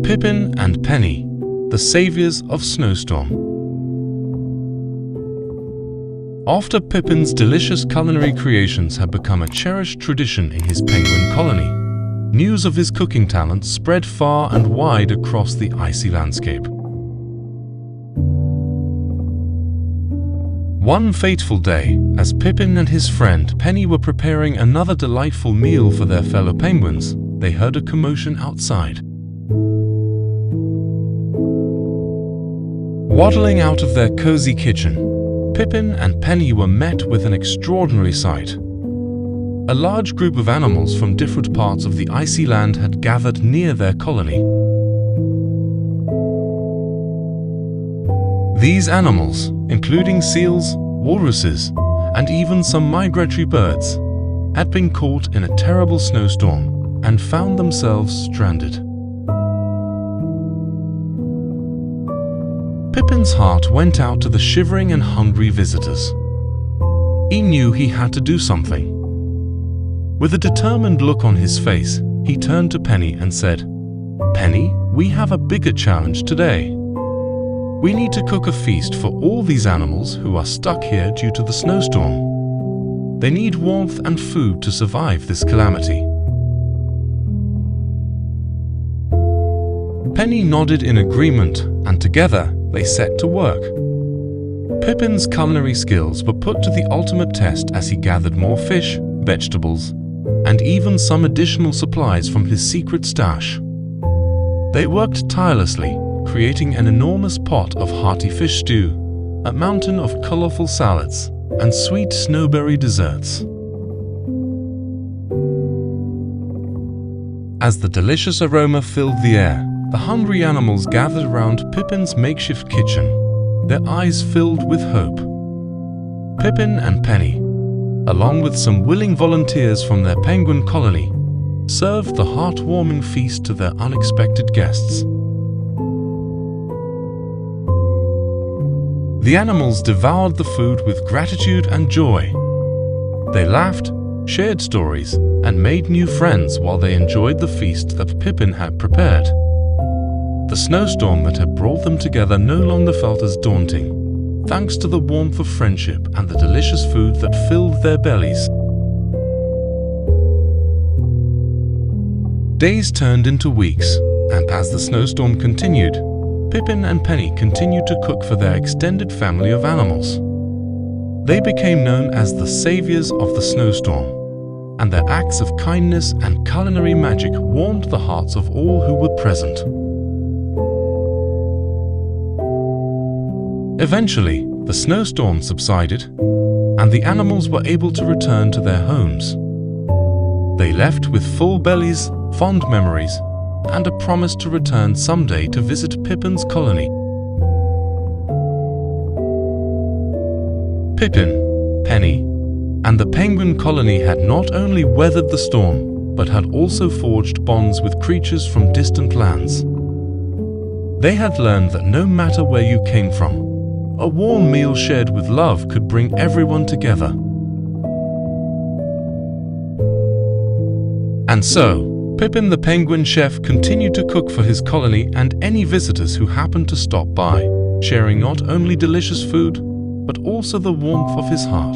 Pippin and Penny, the Saviours of Snowstorm. After Pippin's delicious culinary creations had become a cherished tradition in his penguin colony, news of his cooking talents spread far and wide across the icy landscape. One fateful day, as Pippin and his friend Penny were preparing another delightful meal for their fellow penguins, they heard a commotion outside. Waddling out of their cozy kitchen, Pippin and Penny were met with an extraordinary sight. A large group of animals from different parts of the icy land had gathered near their colony. These animals, including seals, walruses, and even some migratory birds, had been caught in a terrible snowstorm and found themselves stranded. Pippin's heart went out to the shivering and hungry visitors. He knew he had to do something. With a determined look on his face, he turned to Penny and said, "Penny, we have a bigger challenge today. We need to cook a feast for all these animals who are stuck here due to the snowstorm. They need warmth and food to survive this calamity." Penny nodded in agreement, and together they set to work. Pippin's culinary skills were put to the ultimate test as he gathered more fish, vegetables, and even some additional supplies from his secret stash. They worked tirelessly, creating an enormous pot of hearty fish stew, a mountain of colorful salads, and sweet snowberry desserts. As the delicious aroma filled the air, the hungry animals gathered around Pippin's makeshift kitchen, their eyes filled with hope. Pippin and Penny, along with some willing volunteers from their penguin colony, served the heartwarming feast to their unexpected guests. The animals devoured the food with gratitude and joy. They laughed, shared stories, and made new friends while they enjoyed the feast that Pippin had prepared. The snowstorm that had brought them together no longer felt as daunting, thanks to the warmth of friendship and the delicious food that filled their bellies. Days turned into weeks, and as the snowstorm continued, Pippin and Penny continued to cook for their extended family of animals. They became known as the Saviours of the Snowstorm, and their acts of kindness and culinary magic warmed the hearts of all who were present. Eventually, the snowstorm subsided, and the animals were able to return to their homes. They left with full bellies, fond memories, and a promise to return someday to visit Pippin's colony. Pippin, Penny, and the penguin colony had not only weathered the storm, but had also forged bonds with creatures from distant lands. They had learned that no matter where you came from, a warm meal shared with love could bring everyone together. And so, Pippin the penguin chef continued to cook for his colony and any visitors who happened to stop by, sharing not only delicious food, but also the warmth of his heart.